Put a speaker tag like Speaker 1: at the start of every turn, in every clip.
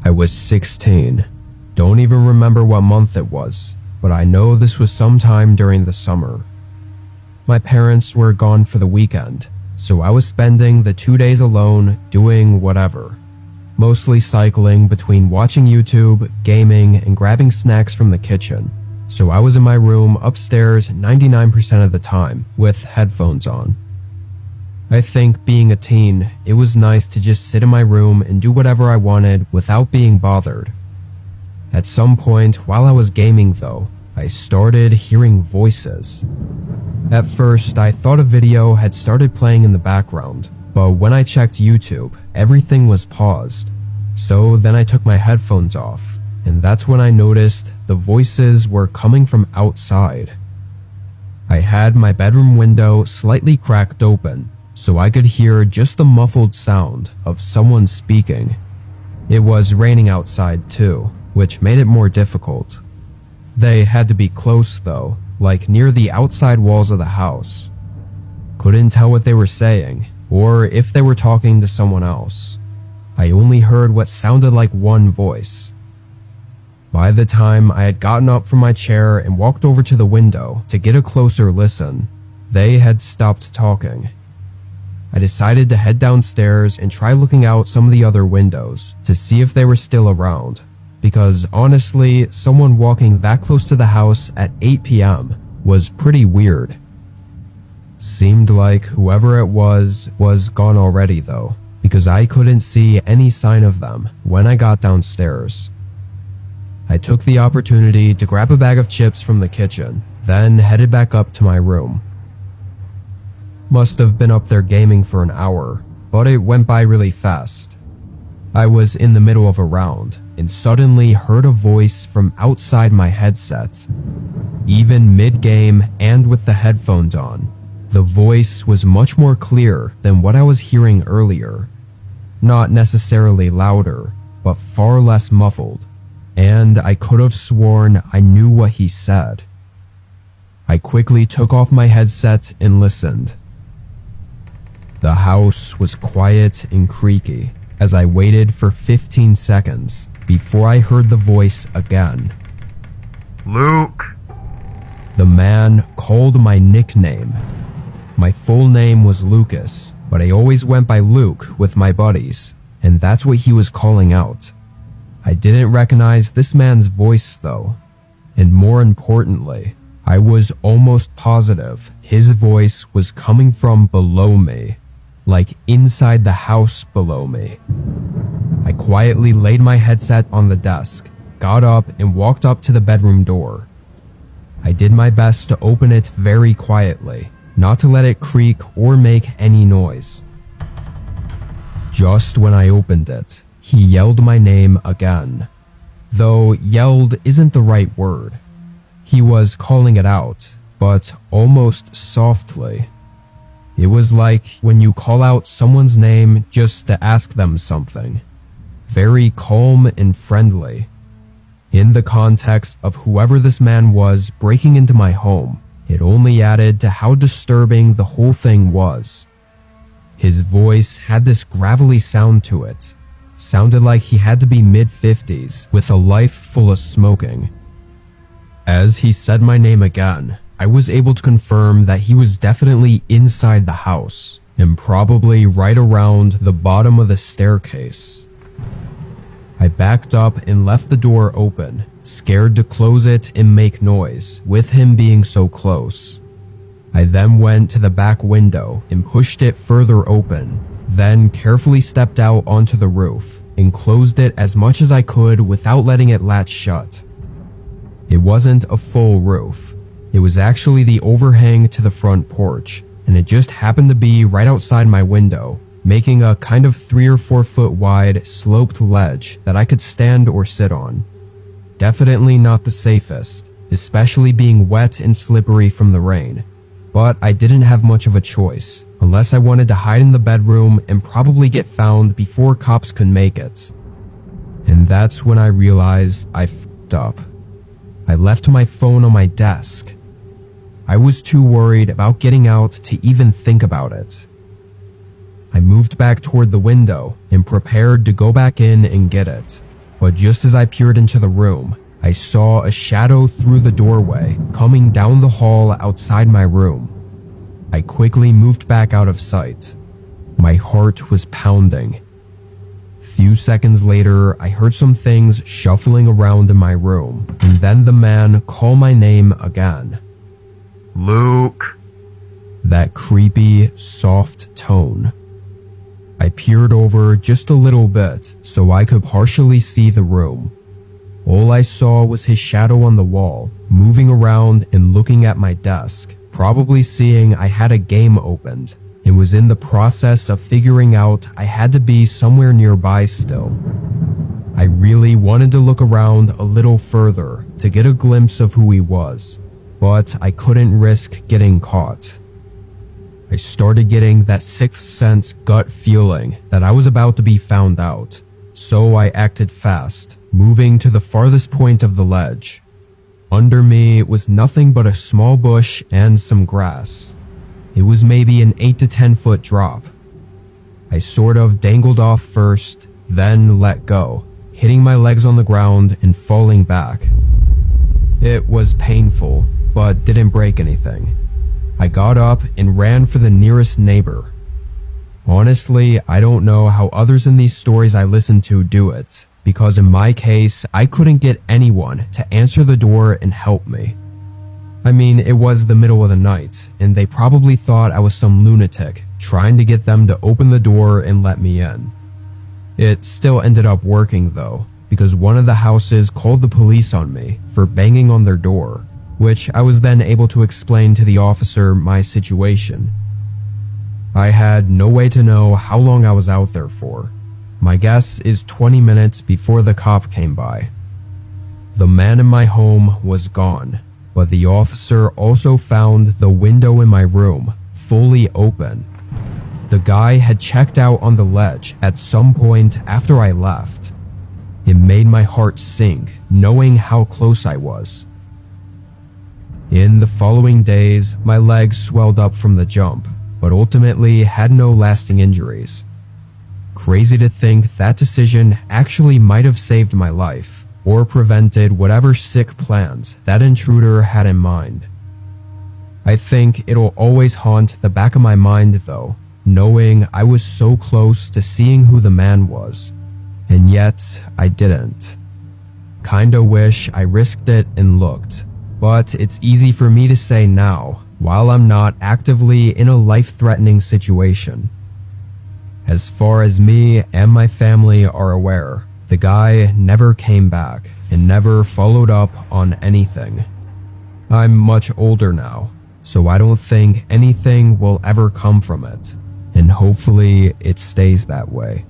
Speaker 1: I was 16. Don't even remember what month it was, but I know this was sometime during the summer. My parents were gone for the weekend, so I was spending the 2 days alone doing whatever. Mostly cycling between watching YouTube, gaming, and grabbing snacks from the kitchen. So I was in my room upstairs 99% of the time, with headphones on. I think being a teen, it was nice to just sit in my room and do whatever I wanted without being bothered. At some point while I was gaming though, I started hearing voices. At first, I thought a video had started playing in the background, but when I checked YouTube, everything was paused. So then I took my headphones off, and that's when I noticed the voices were coming from outside. I had my bedroom window slightly cracked open, so I could hear just the muffled sound of someone speaking. It was raining outside too, which made it more difficult. They had to be close though, like near the outside walls of the house. Couldn't tell what they were saying, or if they were talking to someone else. I only heard what sounded like one voice. By the time I had gotten up from my chair and walked over to the window to get a closer listen, they had stopped talking. I decided to head downstairs and try looking out some of the other windows to see if they were still around, because honestly, someone walking that close to the house at 8 p.m. was pretty weird. Seemed like whoever it was gone already though, because I couldn't see any sign of them when I got downstairs. I took the opportunity to grab a bag of chips from the kitchen, then headed back up to my room. Must have been up there gaming for an hour, but it went by really fast. I was in the middle of a round and suddenly heard a voice from outside my headset. Even mid-game and with the headphones on, the voice was much more clear than what I was hearing earlier. Not necessarily louder, but far less muffled, and I could have sworn I knew what he said. I quickly took off my headset and listened. The house was quiet and creaky as I waited for 15 seconds before I heard the voice again.
Speaker 2: Luke!
Speaker 1: The man called my nickname. My full name was Lucas, but I always went by Luke with my buddies, and that's what he was calling out. I didn't recognize this man's voice though, and more importantly, I was almost positive his voice was coming from below me, like inside the house below me. I quietly laid my headset on the desk, got up and walked up to the bedroom door. I did my best to open it very quietly, not to let it creak or make any noise. Just when I opened it, he yelled my name again. Though yelled isn't the right word. He was calling it out, but almost softly. It was like when you call out someone's name just to ask them something. Very calm and friendly. In the context of whoever this man was breaking into my home, it only added to how disturbing the whole thing was. His voice had this gravelly sound to it. Sounded like he had to be mid-50s with a life full of smoking. As he said my name again, I was able to confirm that he was definitely inside the house and probably right around the bottom of the staircase. I backed up and left the door open, scared to close it and make noise with him being so close. I then went to the back window and pushed it further open, then carefully stepped out onto the roof and closed it as much as I could without letting it latch shut. It wasn't a full roof. It was actually the overhang to the front porch, and it just happened to be right outside my window, making a kind of 3 or 4 foot wide sloped ledge that I could stand or sit on. Definitely not the safest, especially being wet and slippery from the rain, but I didn't have much of a choice, unless I wanted to hide in the bedroom and probably get found before cops could make it. And that's when I realized I f***ed up. I left my phone on my desk. I was too worried about getting out to even think about it. I moved back toward the window and prepared to go back in and get it. but just as I peered into the room, I saw a shadow through the doorway coming down the hall outside my room. I quickly moved back out of sight. My heart was pounding. Few seconds later, I heard some things shuffling around in my room, and then the man call my name again.
Speaker 2: Luke.
Speaker 1: That creepy, soft tone. I peered over just a little bit so I could partially see the room. All I saw was his shadow on the wall, moving around and looking at my desk, probably seeing I had a game opened, and was in the process of figuring out I had to be somewhere nearby still. I really wanted to look around a little further to get a glimpse of who he was, but I couldn't risk getting caught. I started getting that sixth sense gut feeling that I was about to be found out, so I acted fast, moving to the farthest point of the ledge. Under me was nothing but a small bush and some grass. It was maybe an 8 to 10 foot drop. I sort of dangled off first, then let go, hitting my legs on the ground and falling back. It was painful, but didn't break anything. I got up and ran for the nearest neighbor. Honestly, I don't know how others in these stories I listen to do it, because in my case, I couldn't get anyone to answer the door and help me. I mean, it was the middle of the night, and they probably thought I was some lunatic trying to get them to open the door and let me in. It still ended up working though, because one of the houses called the police on me for banging on their door, which I was then able to explain to the officer my situation. I had no way to know how long I was out there for. My guess is 20 minutes before the cop came by. The man in my home was gone, but the officer also found the window in my room fully open. The guy had checked out on the ledge at some point after I left. It made my heart sink knowing how close I was. In the following days, my legs swelled up from the jump, but ultimately had no lasting injuries. Crazy to think that decision actually might have saved my life, or prevented whatever sick plans that intruder had in mind. I think it'll always haunt the back of my mind though, knowing I was so close to seeing who the man was, and yet I didn't. Kinda wish I risked it and looked, but it's easy for me to say now, while I'm not actively in a life-threatening situation. As far as me and my family are aware, the guy never came back and never followed up on anything. I'm much older now, so I don't think anything will ever come from it, and hopefully it stays that way.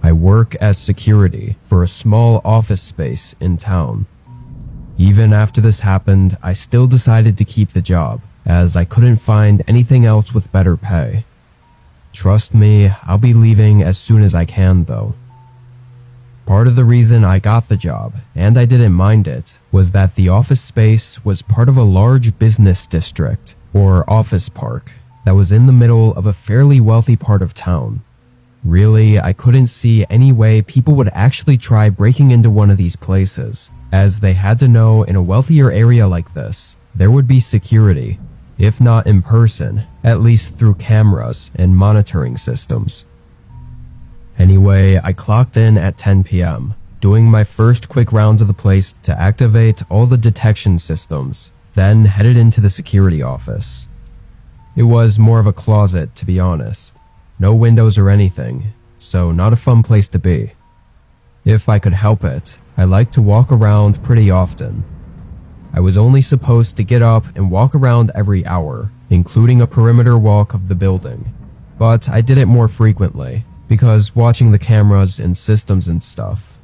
Speaker 1: I work as security for a small office space in town. Even after this happened, I still decided to keep the job, as I couldn't find anything else with better pay. Trust me, I'll be leaving as soon as I can though. Part of the reason I got the job, and I didn't mind it, was that the office space was part of a large business district, or office park, that was in the middle of a fairly wealthy part of town. Really, I couldn't see any way people would actually try breaking into one of these places, as they had to know in a wealthier area like this, there would be security, if not in person, at least through cameras and monitoring systems. Anyway, I clocked in at 10 p.m., doing my first quick rounds of the place to activate all the detection systems, then headed into the security office. It was more of a closet, to be honest. No windows or anything, so not a fun place to be. If I could help it, I like to walk around pretty often. I was only supposed to get up and walk around every hour, including a perimeter walk of the building. But I did it more frequently, because watching the cameras and systems and stuff